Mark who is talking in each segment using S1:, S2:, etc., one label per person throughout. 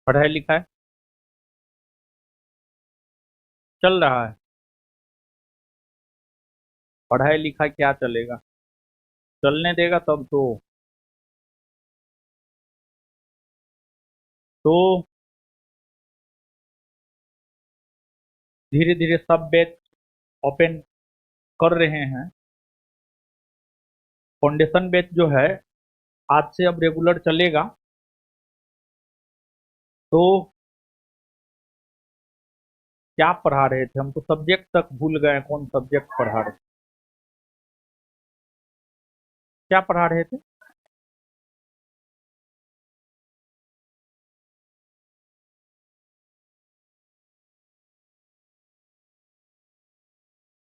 S1: पढ़ाई लिखाई चल रहा है। पढ़ाई लिखाई क्या चलेगा? चलने देगा तब तो धीरे धीरे सब बैच ओपन कर रहे हैं। फाउंडेशन बैच जो है आज से अब रेगुलर चलेगा। तो क्या पढ़ा रहे थे? हम तो सब्जेक्ट तक भूल गए, कौन सब्जेक्ट पढ़ा रहे? क्या पढ़ा रहे थे?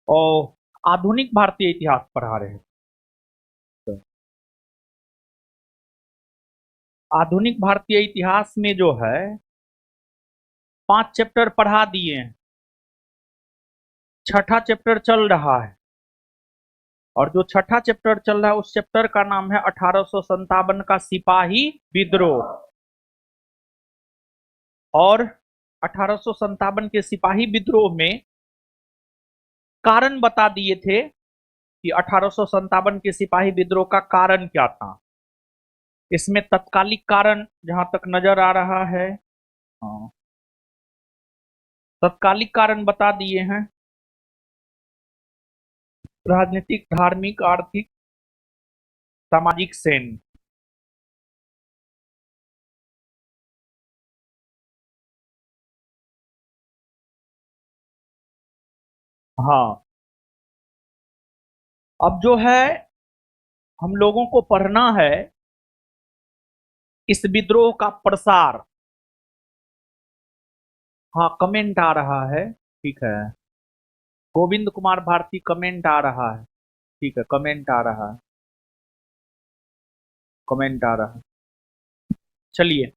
S1: और आधुनिक भारतीय इतिहास पढ़ा रहे थे। आधुनिक भारतीय इतिहास में जो है 5 चैप्टर पढ़ा दिए हैं। छठा चैप्टर चल रहा है, और जो छठा चैप्टर चल रहा है उस चैप्टर का नाम है 1857 का सिपाही विद्रोह। और 1857 के सिपाही विद्रोह में कारण बता दिए थे कि 1857 के सिपाही विद्रोह का कारण क्या था। इसमें तत्कालिक कारण जहां तक नजर आ रहा है, हाँ, तत्कालिक कारण बता दिए हैं। राजनीतिक, धार्मिक, आर्थिक, सामाजिक सेन। हाँ, अब जो है हम लोगों को पढ़ना है इस विद्रोह का प्रसार। हाँ, कमेंट आ रहा है, ठीक है। गोविंद कुमार भारती कमेंट आ रहा है, ठीक है, कमेंट आ रहा है, कमेंट आ रहा है। चलिए,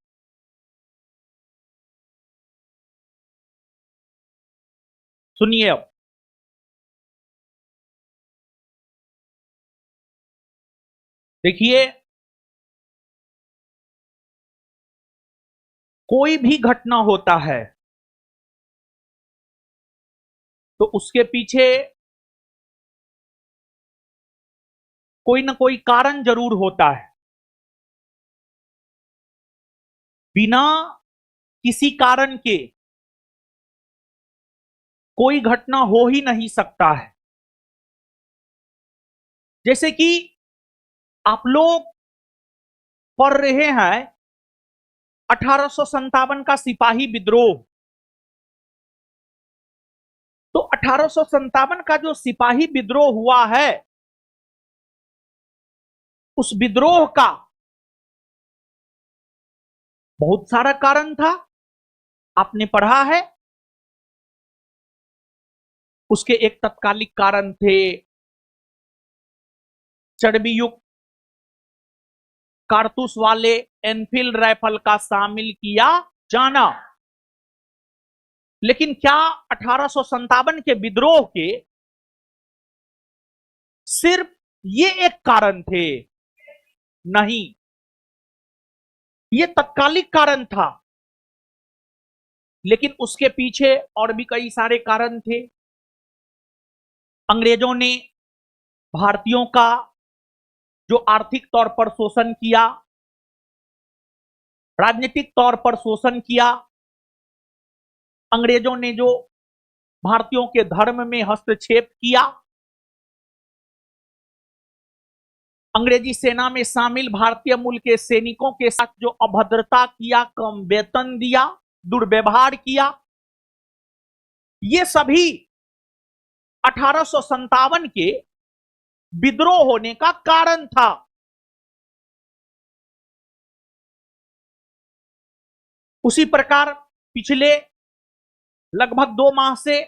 S1: सुनिए अब। देखिए, कोई भी घटना होता है तो उसके पीछे कोई ना कोई कारण जरूर होता है। बिना किसी कारण के कोई घटना हो ही नहीं सकता है। जैसे कि आप लोग पढ़ रहे हैं 1857 का सिपाही विद्रोह। तो 1857 का जो सिपाही विद्रोह हुआ है उस विद्रोह का बहुत सारा कारण था, आपने पढ़ा है। उसके एक तत्कालिक कारण थे चर्बी युक्त कारतूस वाले एनफील्ड राइफल का शामिल किया जाना। लेकिन क्या 1857 के विद्रोह के सिर्फ ये एक कारण थे? नहीं, ये तत्कालिक कारण था, लेकिन उसके पीछे और भी कई सारे कारण थे। अंग्रेजों ने भारतीयों का जो आर्थिक तौर पर शोषण किया, राजनीतिक तौर पर शोषण किया, अंग्रेजों ने जो भारतीयों के धर्म में हस्तक्षेप किया, अंग्रेजी सेना में शामिल भारतीय मूल के सैनिकों के साथ जो अभद्रता किया, कम वेतन दिया, दुर्व्यवहार किया, ये सभी 1857 के विद्रोह होने का कारण था। उसी प्रकार पिछले लगभग 2 माह से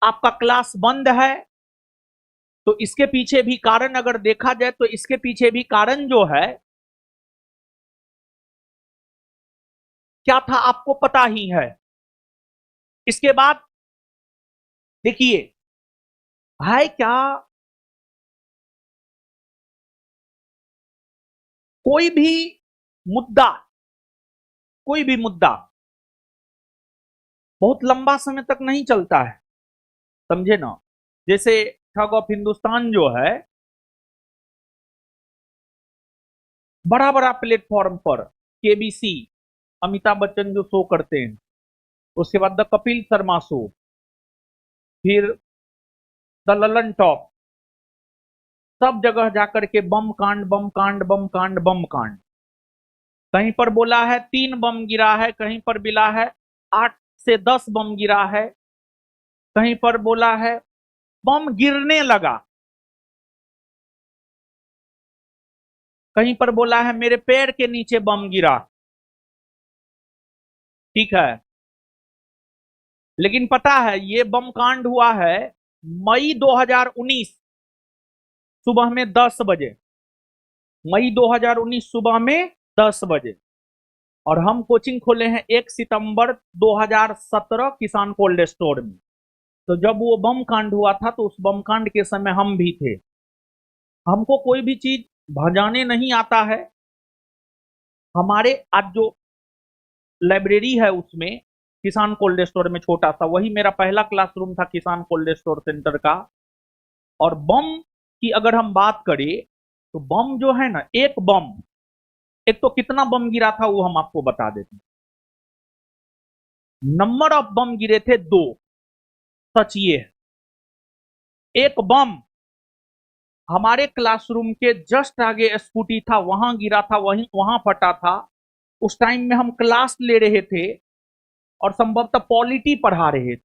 S1: आपका क्लास बंद है, तो इसके पीछे भी कारण अगर देखा जाए तो इसके पीछे भी कारण जो है क्या था आपको पता ही है। इसके बाद देखिए, है क्या, कोई भी मुद्दा कोई भी मुद्दा बहुत लंबा समय तक नहीं चलता है, समझे ना। जैसे ठग ऑफ हिंदुस्तान जो है, बड़ा बड़ा प्लेटफॉर्म पर केबीसी, अमिताभ बच्चन जो शो करते हैं, उसके बाद द कपिल शर्मा शो, फिर द ललन टॉप, सब जगह जाकर के बम कांड बम कांड बम कांड बम कांड। कहीं पर बोला है 3 बम गिरा है, कहीं पर मिला है 8 से 10 बम गिरा है, कहीं पर बोला है बम गिरने लगा, कहीं पर बोला है मेरे पैर के नीचे बम गिरा। ठीक है, लेकिन पता है ये बम कांड हुआ है मई 2019 सुबह में 10 बजे, मई 2019 सुबह में 10 बजे। और हम कोचिंग खोले हैं 1 सितंबर 2017 किसान कोल्ड स्टोर में। तो जब वो बम कांड हुआ था तो उस बम कांड के समय हम भी थे। हमको कोई भी चीज भजाने नहीं आता है। हमारे आज जो लाइब्रेरी है उसमें किसान कोल्ड स्टोर में छोटा सा, वही मेरा पहला क्लासरूम था किसान कोल्ड स्टोर सेंटर का। और बम की अगर हम बात करें तो बम जो है ना, एक बम, एक तो कितना बम गिरा था वो हम आपको बता देते हैं। नंबर ऑफ बम गिरे थे 2। सच ये है, एक बम हमारे क्लासरूम के जस्ट आगे स्कूटी था वहां गिरा था, वहीं वहां फटा था। उस टाइम में हम क्लास ले रहे थे और संभवतः पॉलिटी पढ़ा रहे थे।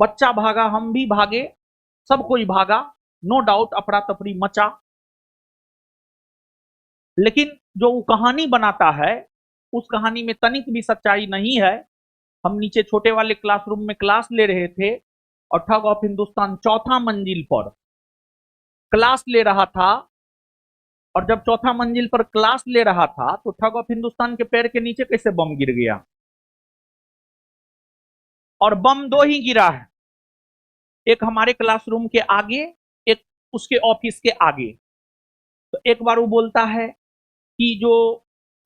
S1: बच्चा भागा, हम भी भागे, सब कोई भागा, नो डाउट अफरा तफरी मचा। लेकिन जो वो कहानी बनाता है उस कहानी में तनिक भी सच्चाई नहीं है। हम नीचे छोटे वाले क्लासरूम में क्लास ले रहे थे और ठग ऑफ हिंदुस्तान 4था मंजिल पर क्लास ले रहा था। और जब 4था मंजिल पर क्लास ले रहा था तो ठग ऑफ हिंदुस्तान के पैर के नीचे कैसे बम गिर गया। और बम 2 ही गिरा है, एक हमारे क्लासरूम के आगे, एक उसके ऑफिस के आगे। तो एक बार वो बोलता है कि जो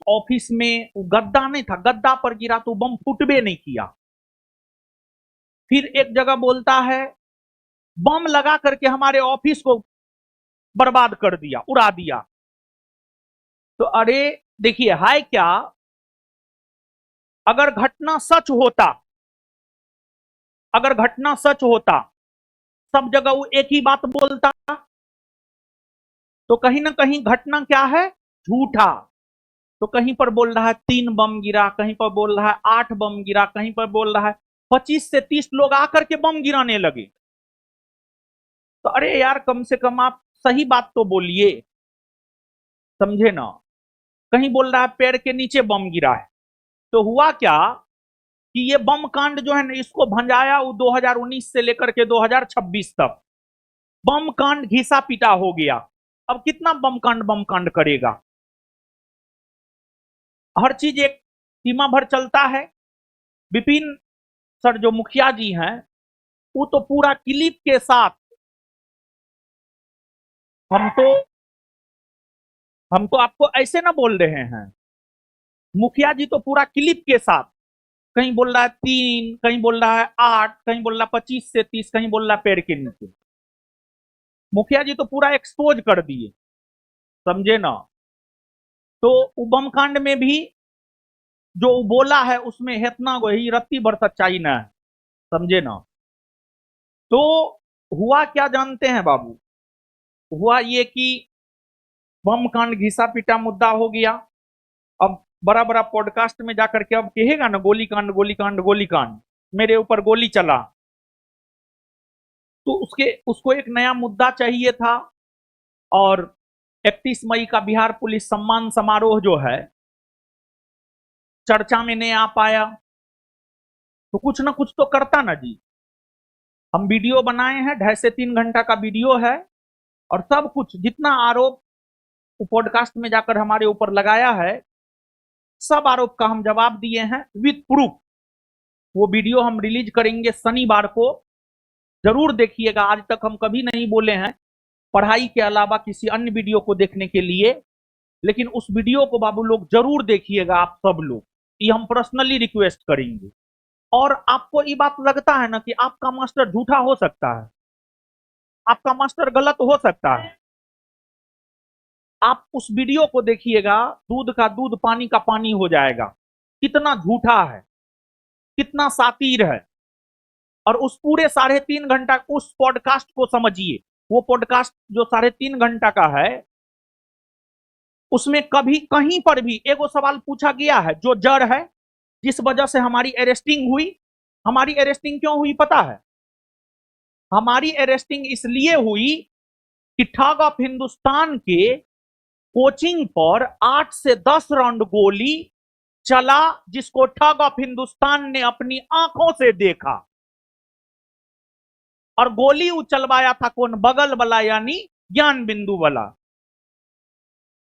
S1: ऑफिस में गद्दा नहीं था, गद्दा पर गिरा तो बम फुटबे नहीं किया। फिर एक जगह बोलता है बम लगा करके हमारे ऑफिस को बर्बाद कर दिया, उड़ा दिया। तो अरे देखिए है क्या, अगर घटना सच होता, अगर घटना सच होता, सब जगह वो एक ही बात बोलता। तो कहीं ना कहीं घटना क्या है, झूठा। तो कहीं पर बोल रहा है 3 बम गिरा, कहीं पर बोल रहा है 8 बम गिरा, कहीं पर बोल रहा है 25 से 30 लोग आकर के बम गिराने लगे। तो अरे यार कम से कम आप सही बात तो बोलिए, समझे ना। कहीं बोल रहा है पैर के नीचे बम गिरा है। तो हुआ क्या कि ये बम कांड जो है ना, इसको भंजाया वो 2019 से लेकर के 2026 तक बम कांड घिसा पिटा हो गया। अब कितना बम कांड करेगा। हर चीज एक सीमा भर चलता है। विपिन सर जो मुखिया जी हैं, वो तो पूरा क्लिप के साथ, हम तो आपको ऐसे ना बोल रहे हैं, मुखिया जी तो पूरा क्लिप के साथ, कहीं बोल रहा है 3, कहीं बोल रहा है 8, कहीं बोल रहा है 25 से 30, कहीं बोल रहा है पैर के नीचे। मुखिया जी तो पूरा एक्सपोज कर दिए, समझे ना। तो बम कांड में भी जो बोला है उसमें इतना वही रत्ती भर सच्चाई ना है, समझे ना। तो हुआ क्या जानते हैं बाबू, हुआ ये कि बम कांड घिसा पिटा मुद्दा हो गया। अब बड़ा बड़ा पॉडकास्ट में जाकर के अब कहेगा ना गोली कांड गोली कांड गोली कांड, मेरे ऊपर गोली चला। तो उसको एक नया मुद्दा चाहिए था। और 31 मई का बिहार पुलिस सम्मान समारोह जो है चर्चा में नहीं आ पाया। तो कुछ ना कुछ तो करता ना जी। हम वीडियो बनाए हैं, 2.5 से 3 घंटा का वीडियो है। और सब कुछ जितना आरोप पॉडकास्ट में जाकर हमारे ऊपर लगाया है, सब आरोप का हम जवाब दिए हैं विद प्रूफ। वो वीडियो हम रिलीज करेंगे शनिवार को, जरूर देखिएगा। आज तक हम कभी नहीं बोले हैं पढ़ाई के अलावा किसी अन्य वीडियो को देखने के लिए, लेकिन उस वीडियो को बाबू लोग जरूर देखिएगा, आप सब लोग। ये हम पर्सनली रिक्वेस्ट करेंगे। और आपको ये बात लगता है ना कि आपका मास्टर झूठा हो सकता है, आपका मास्टर गलत हो सकता है, आप उस वीडियो को देखिएगा, दूध का दूध पानी का पानी हो जाएगा, कितना झूठा है, कितना सातिर है। और उस पूरे 3.5 घंटा उस पॉडकास्ट को समझिए, वो पॉडकास्ट जो 3.5 घंटा का है, उसमें कभी कहीं पर भी एगो सवाल पूछा गया है जो जड़ है, जिस वजह से हमारी अरेस्टिंग हुई। हमारी अरेस्टिंग क्यों हुई पता है? हमारी अरेस्टिंग इसलिए हुई कि ठग ऑफ हिंदुस्तान के कोचिंग पर 8 से 10 राउंड गोली चला, जिसको ठग ऑफ हिंदुस्तान ने अपनी आंखों से देखा। और गोली उचलवाया था कौन? बगल वाला, यानी ज्ञान बिंदु वाला।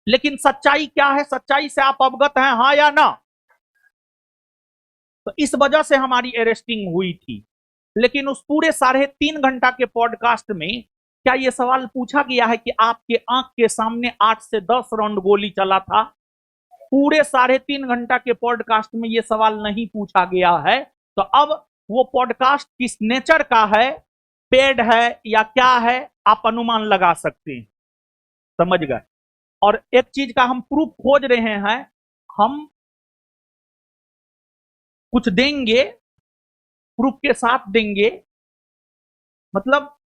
S1: लेकिन सच्चाई क्या है? सच्चाई से आप अवगत हैं, हाँ या ना? तो इस वजह से हमारी अरेस्टिंग हुई थी। लेकिन उस पूरे 3.5 घंटा के पॉडकास्ट में क्या यह सवाल पूछा गया है कि आपके आंख के सामने 8 से 10 राउंड गोली चला था? पूरे 3.5 घंटा के पॉडकास्ट में यह सवाल नहीं पूछा गया है। तो अब वो पॉडकास्ट किस नेचर का है, पेड है या क्या है, आप अनुमान लगा सकते हैं। समझ गए? और एक चीज का हम प्रूफ खोज रहे हैं, हम कुछ देंगे, प्रूफ के साथ देंगे। मतलब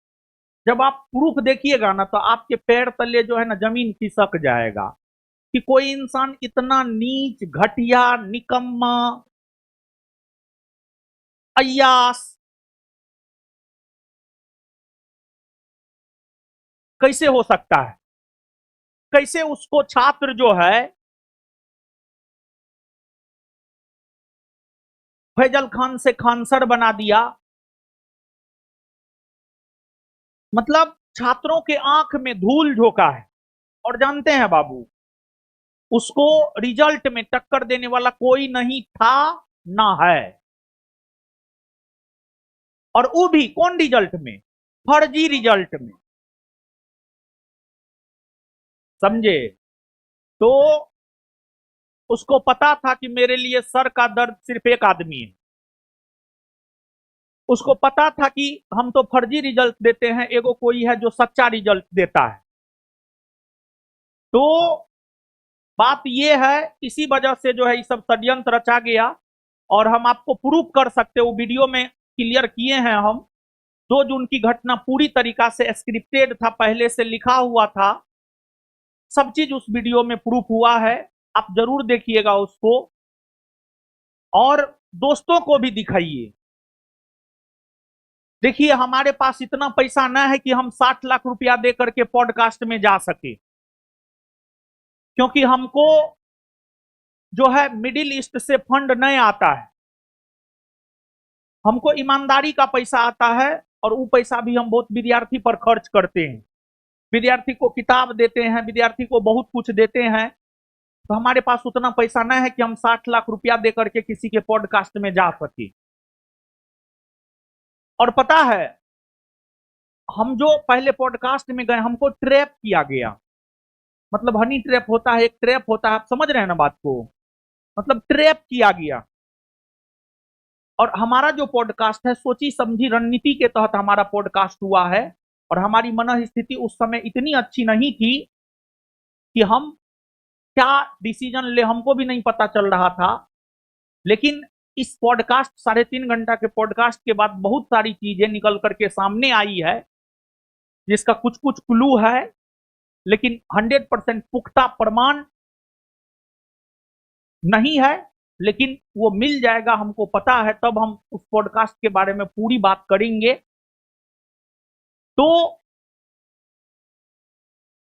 S1: जब आप प्रूफ देखिएगा ना, तो आपके पैर तले जो है ना जमीन खिसक जाएगा कि कोई इंसान इतना नीच, घटिया, निकम्मा, अय्यास कैसे हो सकता है? कैसे उसको छात्र जो है फैजल खान से खानसर बना दिया। मतलब छात्रों के आंख में धूल झोंका है। और जानते हैं बाबू, उसको रिजल्ट में टक्कर देने वाला कोई नहीं था, ना है। और वो भी कौन रिजल्ट में? फर्जी रिजल्ट में। समझे? तो उसको पता था कि मेरे लिए सर का दर्द सिर्फ एक आदमी है। उसको पता था कि हम तो फर्जी रिजल्ट देते हैं, एगो कोई है जो सच्चा रिजल्ट देता है। तो बात यह है, इसी वजह से जो है ये सब षड्यंत्र रचा गया। और हम आपको प्रूफ कर सकते, वो वीडियो में क्लियर किए हैं हम। 2 जून की घटना पूरी तरीका से स्क्रिप्टेड था, पहले से लिखा हुआ था, सब चीज उस वीडियो में प्रूफ हुआ है। आप जरूर देखिएगा उसको, और दोस्तों को भी दिखाइए। देखिए, हमारे पास इतना पैसा ना है कि हम 60 लाख रुपया दे करके पॉडकास्ट में जा सके, क्योंकि हमको जो है मिडिल ईस्ट से फंड नहीं आता है। हमको ईमानदारी का पैसा आता है, और वो पैसा भी हम बहुत विद्यार्थी पर खर्च करते हैं। विद्यार्थी को किताब देते हैं, विद्यार्थी को बहुत कुछ देते हैं। तो हमारे पास उतना पैसा नहीं है कि हम 60 लाख रुपया दे करके किसी के पॉडकास्ट में जा सके। और पता है, हम जो पहले पॉडकास्ट में गए, हमको ट्रैप किया गया। मतलब हनी ट्रैप होता है, एक ट्रैप होता है, आप समझ रहे हैं ना बात को? मतलब ट्रैप किया गया। और हमारा जो पॉडकास्ट है, सोची समझी रणनीति के तहत हमारा पॉडकास्ट हुआ है। और हमारी मन स्थिति उस समय इतनी अच्छी नहीं थी कि हम क्या डिसीजन ले, हमको भी नहीं पता चल रहा था। लेकिन इस पॉडकास्ट 3.5 घंटा के पॉडकास्ट के बाद बहुत सारी चीजें निकल करके सामने आई है, जिसका कुछ कुछ क्लू है, लेकिन 100% पुख्ता प्रमाण नहीं है। लेकिन वो मिल जाएगा, हमको पता है, तब हम उस पॉडकास्ट के बारे में पूरी बात करेंगे। तो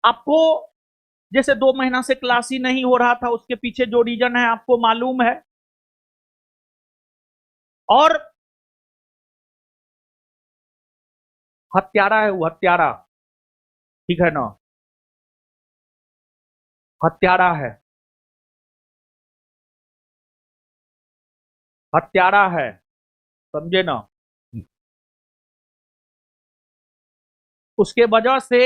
S1: आपको जैसे 2 महीना से क्लास ही नहीं हो रहा था, उसके पीछे जो रीजन है आपको मालूम है। और हत्यारा है वो, हत्यारा, ठीक है ना? हत्यारा है, हत्यारा है, समझे ना? उसके वजह से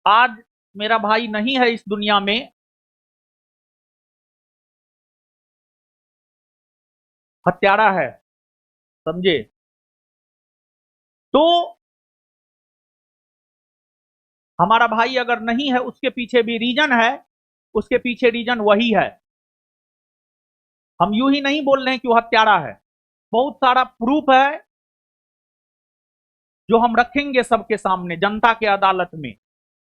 S1: आज मेरा भाई नहीं है इस दुनिया में, हत्यारा है, समझे। तो हमारा भाई अगर नहीं है, उसके पीछे भी रीजन है, उसके पीछे रीजन वही है। हम यूं ही नहीं बोल रहे हैं कि वो हत्यारा है, बहुत सारा प्रूफ है जो हम रखेंगे सबके सामने, जनता के अदालत में,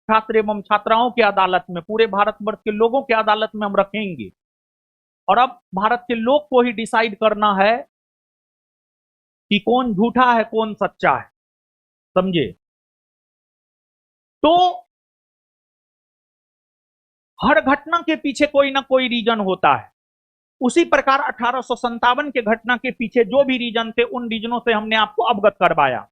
S1: छात्र एवं छात्राओं की अदालत में, पूरे भारतवर्ष के लोगों की अदालत में हम रखेंगे। और अब भारत के लोग को ही डिसाइड करना है कि कौन झूठा है कौन सच्चा है, समझे। तो हर घटना के पीछे कोई ना कोई रीजन होता है। उसी प्रकार 1857 के घटना के पीछे जो भी रीजन थे, उन रीजनों से हमने आपको अवगत करवाया।